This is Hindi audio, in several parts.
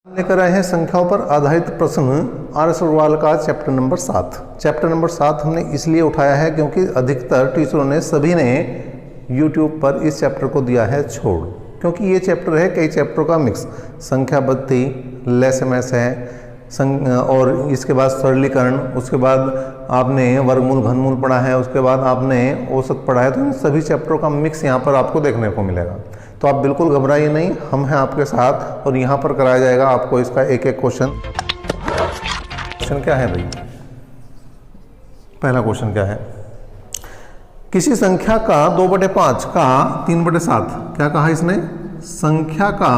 लेकर आए हैं संख्याओं पर आधारित प्रश्न आर एस अग्रवाल का चैप्टर नंबर 7। चैप्टर नंबर 7 हमने इसलिए उठाया है क्योंकि अधिकतर टीचरों ने सभी ने यूट्यूब पर इस चैप्टर को दिया है छोड़, क्योंकि ये चैप्टर है कई चैप्टरों का मिक्स। संख्या बत्ती, लेस मैस है और इसके बाद सरलीकरण, उसके बाद आपने वर्गमूल घनमूल पढ़ा है, उसके बाद आपने औसत पढ़ा है। तो इन सभी चैप्टरों का मिक्स यहाँ पर आपको देखने को मिलेगा। तो आप बिल्कुल घबराइए नहीं, हम हैं आपके साथ और यहाँ पर कराया जाएगा आपको इसका एक एक क्वेश्चन। क्वेश्चन क्या है भाई? पहला क्वेश्चन क्या है? किसी संख्या का 2/5 का 3/7, क्या कहा इसने? संख्या का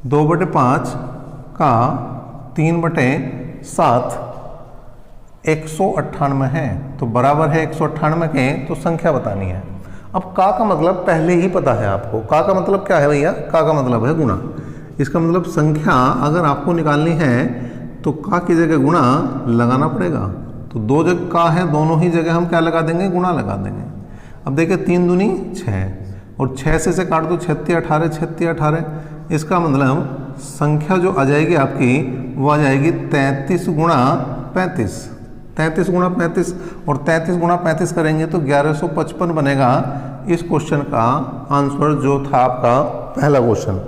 2/5 का 3/7 198 है, तो बराबर है 198 के, तो संख्या बतानी है। अब का मतलब पहले ही पता है आपको। का मतलब क्या है भैया? का मतलब है गुणा। इसका मतलब संख्या अगर आपको निकालनी है तो का की जगह गुणा लगाना पड़ेगा। तो दो जगह का है, दोनों ही जगह हम क्या लगा देंगे? गुणा लगा देंगे। अब देखिए 3 दूनी 6 और 6 से काट दो 36 18 36 18। इसका मतलब संख्या जो आ जाएगी आपकी वो आ जाएगी 33 गुणा 35। 33 गुणा 35 और 33 गुणा 35 करेंगे तो 1155 बनेगा इस क्वेश्चन का आंसर, जो था आपका पहला क्वेश्चन।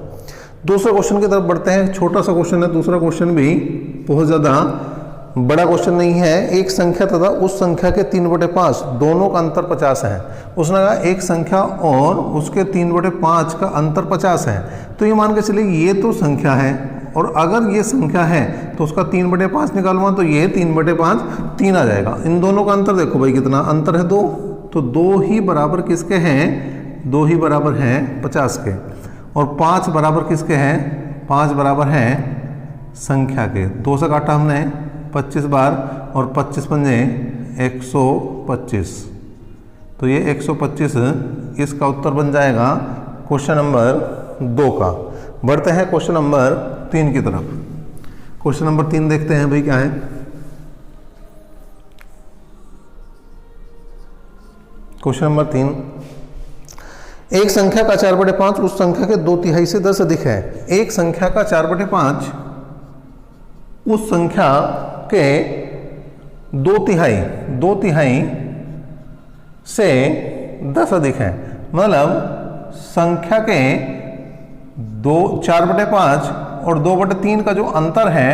दूसरे क्वेश्चन की तरफ बढ़ते हैं। छोटा सा क्वेश्चन है दूसरा क्वेश्चन भी, बहुत ज़्यादा बड़ा क्वेश्चन नहीं है। एक संख्या तथा उस संख्या के 3/5 दोनों का अंतर 50 है। उसने कहा एक संख्या और उसके 3/5 का अंतर 50 है। तो ये मान के चलिए ये तो संख्या है, और अगर ये संख्या है तो उसका 3/5 निकालूंगा तो ये 3/5 3 आ जाएगा। इन दोनों का अंतर देखो भाई कितना अंतर है, 2। तो 2 ही बराबर किसके हैं? 2 ही बराबर हैं 50 के। और 5 बराबर किसके हैं? 5 बराबर हैं संख्या के। 2 से काटा हमने 25 बार और 25 पंजे 125, तो ये 125 इसका उत्तर बन जाएगा क्वेश्चन नंबर 2 का। बढ़ते हैं क्वेश्चन नंबर 3 की तरफ। क्वेश्चन नंबर 3 देखते हैं भाई क्या है। क्वेश्चन नंबर 3, एक संख्या का 4/5 उस संख्या के 2/3 से 10 अधिक है। एक संख्या का 4/5 उस संख्या के 2/3 से 10 अधिक है। मतलब संख्या के 4/5 और 2/3 का जो अंतर है,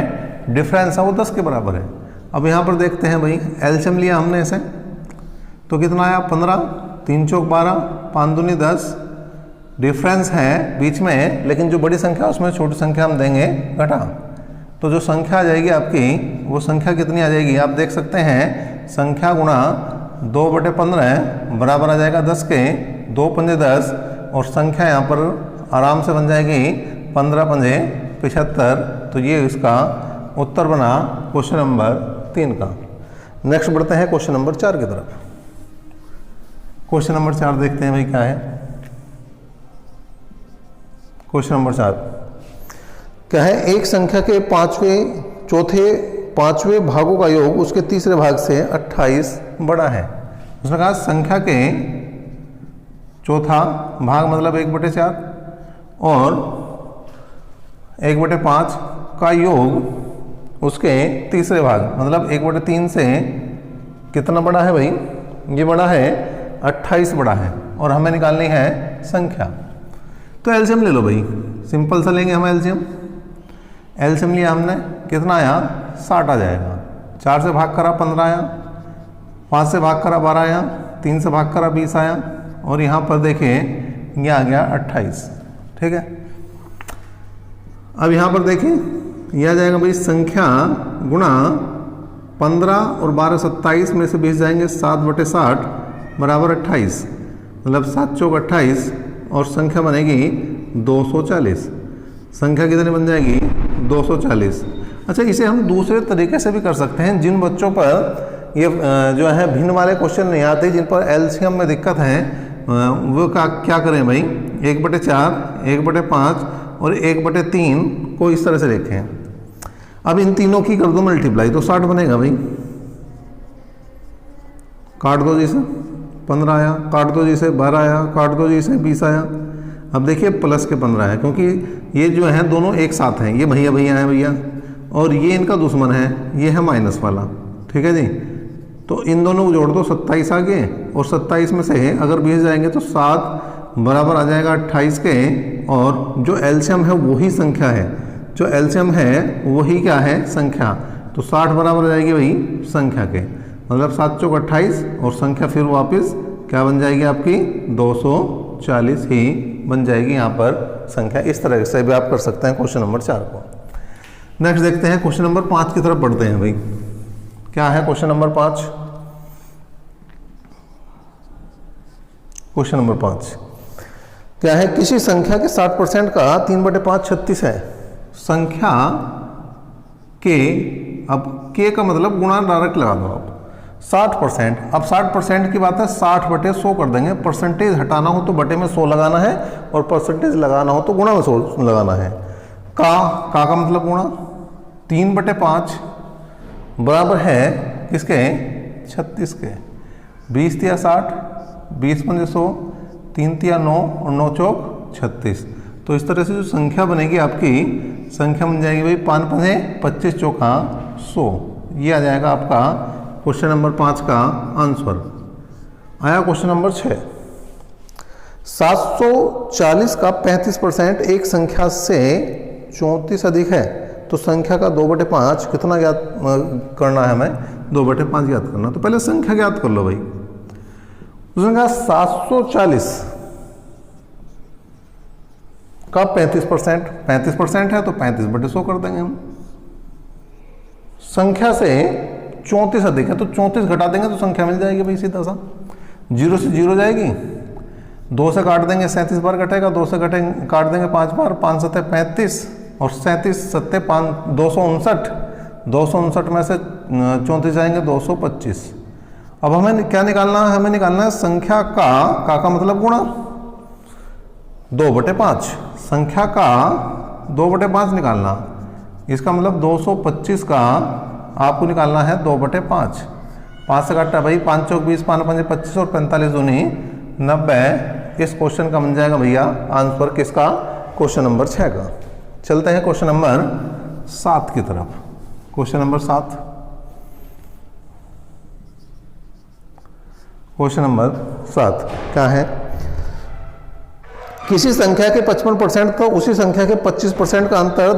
डिफरेंस है, वो 10 के बराबर है। अब यहाँ पर देखते हैं भाई, एलसीएम लिया हमने इसे तो कितना आया? 15, 3 चौक 12, 5 दूनी 10। डिफरेंस है बीच में, लेकिन जो बड़ी संख्या उसमें छोटी संख्या हम देंगे घटा। तो जो संख्या आ जाएगी आपकी, वो संख्या कितनी आ जाएगी? आप देख सकते हैं संख्या गुणा 2/15 बराबर आ जाएगा 10 के। 2 पंजे 10 और संख्या यहाँ पर आराम से बन जाएगी 15 पंजे 75। तो ये इसका उत्तर बना क्वेश्चन नंबर 3 का। नेक्स्ट बढ़ते हैं क्वेश्चन नंबर 4 की तरफ। क्वेश्चन नंबर 4 देखते हैं भाई क्या है। क्वेश्चन नंबर 4 क्या है? एक संख्या के 5वें भागों का योग उसके तीसरे भाग से 28 बड़ा है। उसने कहा संख्या के चौथा भाग मतलब 1/4 और 1/5 का योग उसके तीसरे भाग मतलब 1/3 से कितना बड़ा है भाई? ये बड़ा है 28 बड़ा है, और हमें निकालनी है संख्या। तो एलसीएम ले लो भाई, सिंपल सा लेंगे हम एलसीएम। एलसीएम लिया हमने, कितना आया? 60 आ जाएगा। 4 से भाग करा 15 आया, 5 से भाग करा 12 आया, 3 से भाग करा 20 आया, और यहाँ पर देखिए ये आ गया 28। ठीक है। अब यहाँ पर देखिए यह आ जाएगा भाई संख्या गुणा 15 और 12 27 में से 20 जाएंगे 7/60 बराबर 28। मतलब 7 चौक 28 और संख्या बनेगी 240। संख्या कितनी बन जाएगी? 240। अच्छा, इसे हम दूसरे तरीके से भी कर सकते हैं। जिन बच्चों पर ये जो है भिन्न वाले क्वेश्चन नहीं आते, जिन पर एलसीएम में दिक्कत है, वो क्या करें भाई? 1/4, 1/5 और 1/3 को इस तरह से लिखें। अब इन तीनों की कर दो मल्टीप्लाई तो 60 बनेगा भाई। काट दो जिसे 15 आया, काट दो जिसे 12 आया, काट दो जिसे 20 आया। अब देखिए प्लस के 15 है, क्योंकि ये जो हैं दोनों एक साथ हैं, ये भैया भैया हैं भैया, और ये इनका दुश्मन है, ये है माइनस वाला, ठीक है जी। तो इन दोनों को जोड़ दो, 27 आ गए, और 27 में से अगर 20 जाएंगे तो 7 बराबर आ जाएगा 28 के, और जो एलसीएम है वही संख्या है, जो एलसीएम है वही क्या है, संख्या। तो 60 बराबर आ जाएगी वही संख्या के, मतलब 7 चौक 28, और संख्या फिर वापस क्या बन जाएगी आपकी 240 ही बन जाएगी यहाँ पर संख्या। इस तरह से भी आप कर सकते हैं क्वेश्चन नंबर 4 को। नेक्स्ट देखते हैं क्वेश्चन नंबर 5 की तरफ बढ़ते हैं भाई। क्या है क्वेश्चन नंबर 5? क्वेश्चन नंबर 5 क्या है? किसी संख्या के 60% का 3/5 36 है। संख्या के, अब के का मतलब गुणा डायरेक्ट लगा दो आप, 60%। अब 60% की बात है, 60/100 कर देंगे। परसेंटेज हटाना हो तो बटे में 100 लगाना है, और परसेंटेज लगाना हो तो गुणा में 100 लगाना है। का मतलब गुणा, 3/5 बराबर है किसके? 36 के। 20 तिया 60, 20 पंजे 100, 3 तिया 9, और 9 चौक 36। तो इस तरह से जो संख्या बनेगी आपकी, संख्या बन जाएगी भाई 5 पंजे 25 चौका 100। ये आ जाएगा आपका क्वेश्चन नंबर 5 का आंसर। आया क्वेश्चन नंबर 6। 740 का 35% एक संख्या से 34 अधिक है, तो संख्या का 2/5 कितना ज्ञात करना है हमें? 2/5 ज्ञात करना। तो पहले संख्या ज्ञात कर लो भाई। उसने कहा 740 का 35%, 35% है तो 35/100 कर देंगे हम। संख्या से 34 अधिक है तो 34 घटा देंगे तो संख्या मिल जाएगी भाई सीधा सा। 0 से 0 जाएगी, 2 से काट देंगे 37 बार कटेगा, 2 से काट देंगे 5 बार, 5 सत्ते 35, और 37 सत्ते 5 259, 259 में से 34 जाएंगे 225। अब हमें क्या निकालना है? हमें निकालना है संख्या का मतलब गुणा 2/5। संख्या का 2/5 निकालना, इसका मतलब 225 का आपको निकालना है 2/5। 5 से काटता भाई, 5 चौक 20, 5 पंजे 25, और 45 दूनी 90। इस क्वेश्चन का बन जाएगा भैया आंसर किसका? क्वेश्चन नंबर 6 का। चलते हैं क्वेश्चन नंबर 7 की तरफ। क्वेश्चन नंबर 7, क्वेश्चन नंबर 7 क्या है? किसी संख्या के 55% का उसी संख्या के 25% का अंतर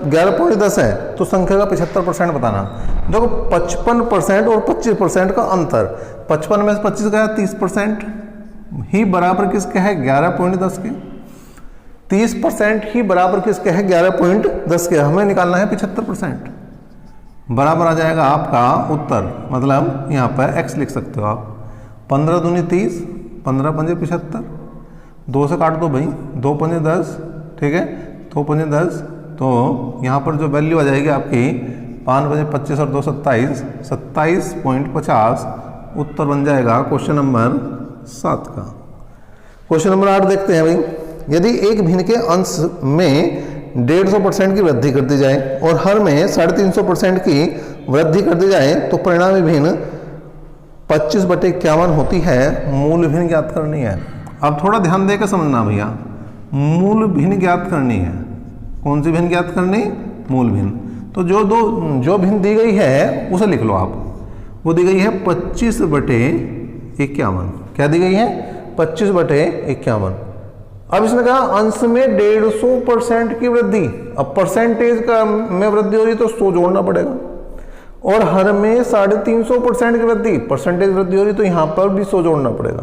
11.10 है, तो संख्या का 75% बताना। देखो 55% और 25% का अंतर, 55 में से 25 गया, 30% ही बराबर किसके है? 11.10 के। 30% ही बराबर किसके है? 11.10 के। हमें निकालना है 75%। बराबर आ जाएगा आपका उत्तर, मतलब यहाँ पर x लिख सकते हो आप। 15 दूनी 30, 15 पंजे 75, 2 से काट दो भाई, 2 पंजे 10, ठीक है, 2 पंजे 10। तो यहाँ पर जो वैल्यू आ जाएगी आपकी 5 पंजे 25 और 2 27, 27.50 उत्तर बन जाएगा क्वेश्चन नंबर 7 का। क्वेश्चन नंबर 8 देखते हैं भाई। यदि एक भिन्न के अंश में 150% की वृद्धि कर दी जाए और हर में 350% की वृद्धि कर दी जाए, तो परिणामी भिन्न 25/51 होती है। मूल भिन्न ज्ञात करनी है। अब थोड़ा ध्यान देकर समझना भैया, मूल भिन्न ज्ञात करनी है। कौन सी भिन्न ज्ञात करनी? मूल भिन्न। तो जो भिन्न दी गई है उसे लिख लो आप। वो दी गई है 25/51। क्या दी गई है? 25/51। अब इसने कहा अंश में 150% की वृद्धि। अब परसेंटेज का में वृद्धि हो रही तो 100 जोड़ना पड़ेगा, और हर में 350% की वृद्धि, परसेंटेज वृद्धि हो रही तो यहाँ पर भी 100 जोड़ना पड़ेगा।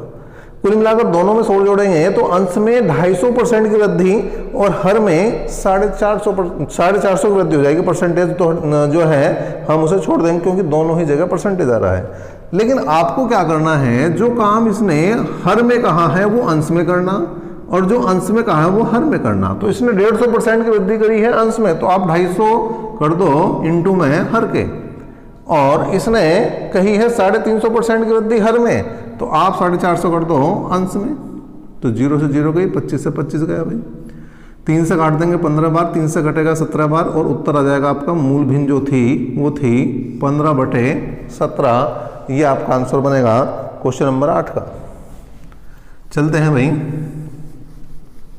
कुल मिलाकर दोनों में 100 जोड़ेंगे तो अंश में 250% की वृद्धि और हर में 450 की वृद्धि हो जाएगी। परसेंटेज तो जो है हम उसे छोड़ देंगे, क्योंकि दोनों ही जगह परसेंटेज आ रहा है। लेकिन आपको क्या करना है? जो काम इसने हर में कहा है वो अंश में करना, और जो अंश में कहा है वो हर में करना। तो इसने 150% की वृद्धि करी है अंश में, तो आप 250 कर दो इंटू में हर के, और इसने कही है 350% की वृद्धि हर में, तो आप 450 कर दो अंश में। तो 0 से 0 गई, 25 से 25 गया भाई। 3 से काट देंगे 15 बार, 3 से कटेगा 17 बार, और उत्तर आ जाएगा आपका मूल भिन्न जो थी वो थी 15/17। ये आपका आंसर बनेगा क्वेश्चन नंबर 8 का। चलते हैं भाई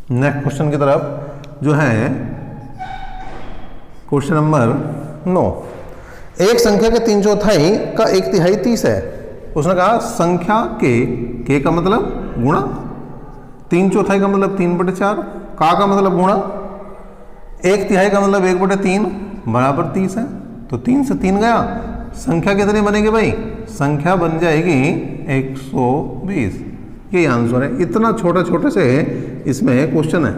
नेक्स्ट क्वेश्चन की तरफ जो है क्वेश्चन नंबर 9। एक संख्या के 3/4 का 1/3 30 है। उसने कहा संख्या के का मतलब गुणा, 3/4 का मतलब 3/4, का मतलब गुणा, 1/3 का मतलब 1/3 बराबर 30 है। तो 3 से 3 गया, संख्या कितनी बनेगी भाई? संख्या बन जाएगी 120। ये आंसर है। इतना छोटे छोटे से इसमें क्वेश्चन है।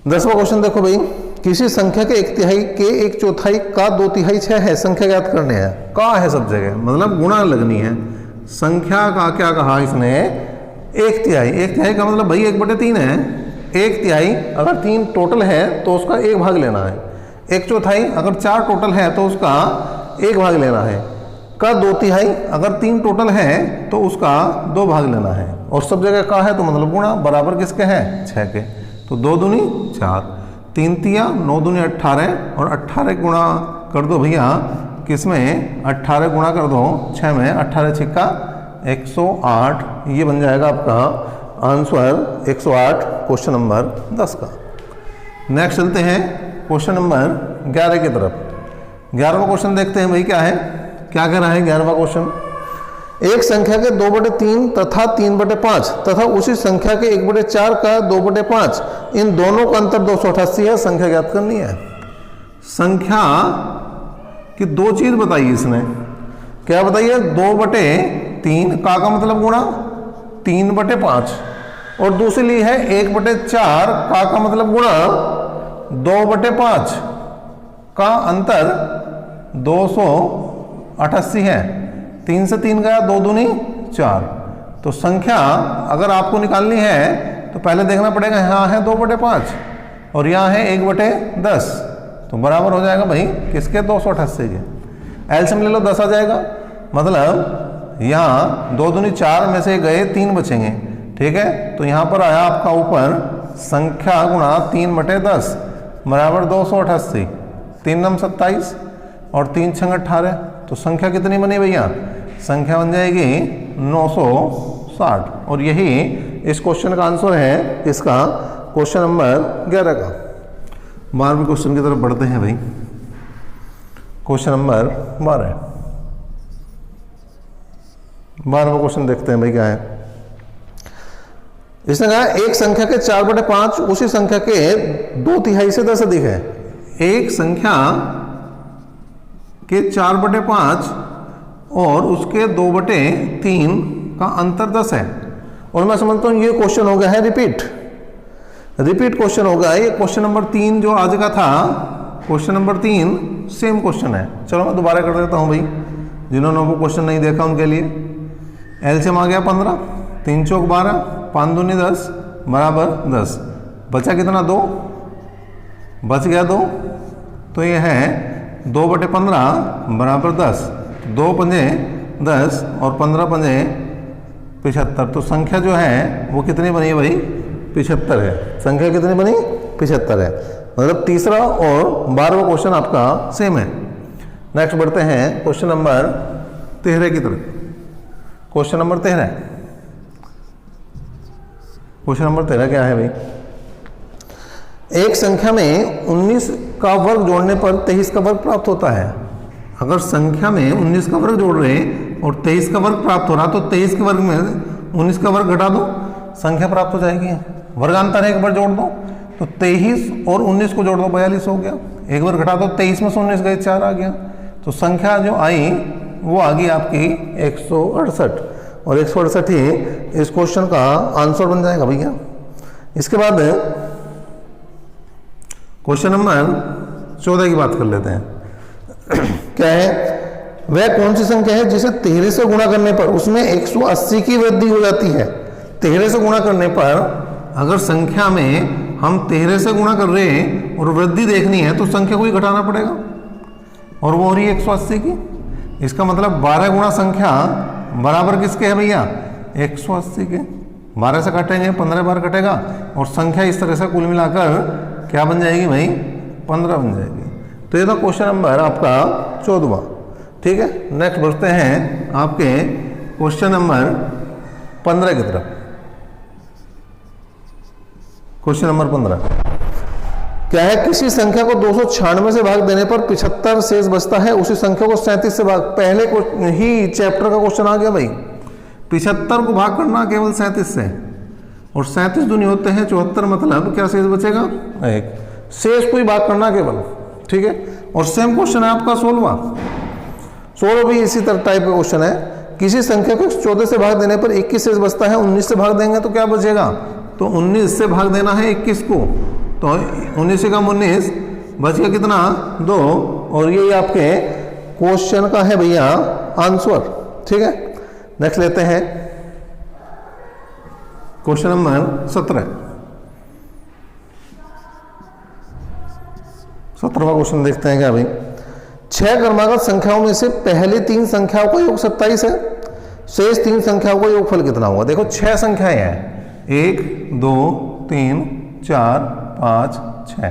10वां क्वेश्चन देखो भाई, किसी संख्या के 1/3 के 1/4 का 2/3 6 है, संख्या ज्ञात करने हैं। का है सब जगह, मतलब गुणा लगनी है। संख्या का क्या कहा इसने? 1/3। 1/3 का मतलब भाई 1/3 है। 1/3 अगर 3 टोटल है तो उसका 1 भाग लेना है। 1/4 अगर 4 टोटल है तो उसका 1 भाग लेना है। का 2/3 अगर 3 टोटल है तो उसका 2 भाग लेना है। और सब जगह का है तो मतलब गुणा, बराबर किसके हैं? 6 के। तो 2 दूनी 4, 3 तिया 9 दूनी 18, और 18 गुणा कर दो भैया किसमें? 18 गुणा कर दो 6 में, 18 छिक्का 108। ये बन जाएगा आपका आंसर 108 क्वेश्चन नंबर 10 का। नेक्स्ट चलते हैं क्वेश्चन नंबर 11 की तरफ। 11वां क्वेश्चन देखते हैं भाई क्या है, क्या कह रहा है 11वां क्वेश्चन। एक संख्या के 2/3 तथा 3/5 तथा उसी संख्या के 1/4 का 2/5, इन दोनों का अंतर 288 है, संख्या ज्ञात करनी है। संख्या की 2 चीज बताई इसने। क्या बताइए? 2/3 का मतलब गुणा, 3/5, और दूसरी ली है 1/4 का मतलब गुणा 2/5 का अंतर 288 है। 3 से 3 गया, 2 दूनी 4। तो संख्या अगर आपको निकालनी है तो पहले देखना पड़ेगा, यहाँ है 2/5 और यहाँ है 1/10, तो बराबर हो जाएगा भाई किसके? 288 के। एलसीएम ले लो, 10 आ जाएगा। मतलब यहाँ 2 दूनी 4 में से गए 3 बचेंगे, ठीक है। तो यहाँ पर आया आपका ऊपर संख्या गुणा 3/10 बराबर 288, 3 नम 27 और 3 छंग 18। तो संख्या कितनी बनी भैया? संख्या बन जाएगी 960। और यही इस क्वेश्चन का आंसर है, इसका क्वेश्चन नंबर 11 का। 12वें क्वेश्चन की तरफ बढ़ते हैं भाई। क्वेश्चन नंबर 12वां क्वेश्चन देखते हैं भाई क्या है। इसने कहा एक संख्या के 4/5 उसी संख्या के 2/3 से 10 अधिक है। एक संख्या के 4/5 और उसके 2/3 का अंतर 10 है। और मैं समझता हूं ये क्वेश्चन हो गया है रिपीट क्वेश्चन होगा। ये क्वेश्चन नंबर 3 जो आज का था, क्वेश्चन नंबर 3 सेम क्वेश्चन है। चलो मैं दोबारा कर देता हूं भाई, जिन्होंने वो क्वेश्चन नहीं देखा उनके लिए। एलसीएम आ गया 15, 3 चौक 12, 5 दूनी 10 बराबर 10। बचा कितना? 2 बच गया 2, तो ये है 2/15 बराबर 10। 2 पंजे 10 और 15 पंजे 75। तो संख्या जो है वो कितनी बनी है भाई? 75 है। संख्या कितनी बनी? 75 है। मतलब तीसरा और 12वां क्वेश्चन आपका सेम है। नेक्स्ट बढ़ते हैं क्वेश्चन नंबर 13 की तरफ। क्वेश्चन नंबर 13, क्वेश्चन नंबर 13 क्या है भाई? एक संख्या में 19 का वर्ग जोड़ने पर 23 का वर्ग प्राप्त होता है। अगर संख्या में 19 का वर्ग जोड़ रहे और 23 का वर्ग प्राप्त हो रहा, तो 23 के वर्ग में 19 का वर्ग घटा दो, संख्या प्राप्त हो जाएगी। वर्गांतर एक बार जोड़ दो, तो 23 और 19 को जोड़ दो, 42 हो गया। एक बार घटा दो, 23 में से 19 गए 4 आ गया। तो संख्या जो आई वो आ गई आपकी 168, और 168 ही इस क्वेश्चन का आंसर बन जाएगा भैया। इसके बाद क्वेश्चन नंबर 14 की बात कर लेते हैं। क्या है? वह कौन सी संख्या है जिसे 13 से गुणा करने पर उसमें 180 की वृद्धि हो जाती है? 13 से गुणा करने पर अगर संख्या में हम 13 से गुणा कर रहे हैं और वृद्धि देखनी है तो संख्या को ही घटाना पड़ेगा, और वो हो रही है 180 की। इसका मतलब 12 गुणा संख्या बराबर किसके है भैया? 180 के। 12 से काटेंगे 15 बार कटेगा, और संख्या इस तरह से कुल मिलाकर क्या बन जाएगी भाई? 15 बन जाएगी। तो ये था क्वेश्चन नंबर आपका 14वां। ठीक है, नेक्स्ट बढ़ते हैं आपके क्वेश्चन नंबर 15 की तरफ। क्वेश्चन नंबर 15 क्या है, किसी संख्या को 296 से भाग देने पर 75 शेष बचता है, उसी संख्या को 37 से भाग। पहले ही चैप्टर का क्वेश्चन आ गया भाई। 75 को भाग करना केवल 37 से, और 37 दूनी होते हैं 74, मतलब क्या शेष बचेगा, 1। शेष को ही भाग करना केवल, ठीक है। और सेम क्वेश्चन है आपका 16 भी इसी तरह टाइप का क्वेश्चन है। किसी संख्या को 14 से भाग देने पर 21 शेष बचता है, 19 से भाग देंगे तो क्या बचेगा, तो 19 से भाग देना है 21 को, तो 19 से कम 19 बच गया कितना, 2। और ये आपके क्वेश्चन का है भैया आंसर, ठीक है। नेक्स्ट लेते हैं क्वेश्चन नंबर 17। 17वां क्वेश्चन देखते हैं क्या भाई। 6 क्रमागत संख्याओं में से पहली 3 संख्याओं का योग 27 है, शेष 3 संख्याओं का योगफल कितना होगा। देखो 6 संख्याएं हैं, 1 2 3 4 5 6।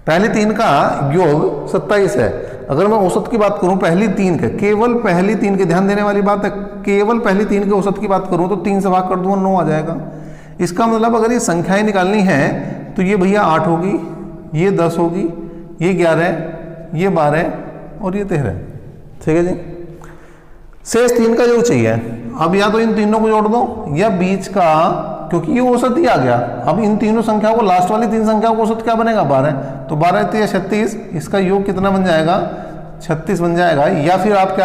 पहली 3 का योग 27 है। अगर मैं औसत की बात करूं पहली 3 के, केवल पहली 3 के, ध्यान देने वाली बात है, केवल पहली 3 के औसत की बात करूं तो 3 से भाग कर दूंगा 9 आ जाएगा। इसका मतलब अगर ये संख्याएं निकालनी है तो ये भैया 8 होगी, ये 10 होगी, ये 11, ये 12 और ये 13, ठीक है जी। शेष 3 का योग चाहिए। अब या तो इन तीनों को जोड़ दो या बीच का, क्योंकि ये औसत ही आ गया। अब इन तीनों संख्याओं को, लास्ट वाली 3 संख्याओं को औसत क्या बनेगा, 12, तो 12 3 36, इसका योग कितना बन जाएगा, 36 बन जाएगा। या फिर आप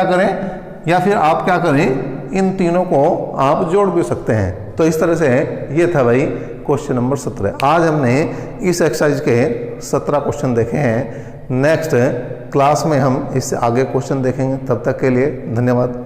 क्या करें, इन तीनों को आप जोड़ भी सकते हैं। तो इस तरह से ये था भाई क्वेश्चन नंबर 17। आज हमने इस एक्सरसाइज के 17 क्वेश्चन देखे हैं। नेक्स्ट क्लास में हम इससे आगे क्वेश्चन देखेंगे। तब तक के लिए धन्यवाद।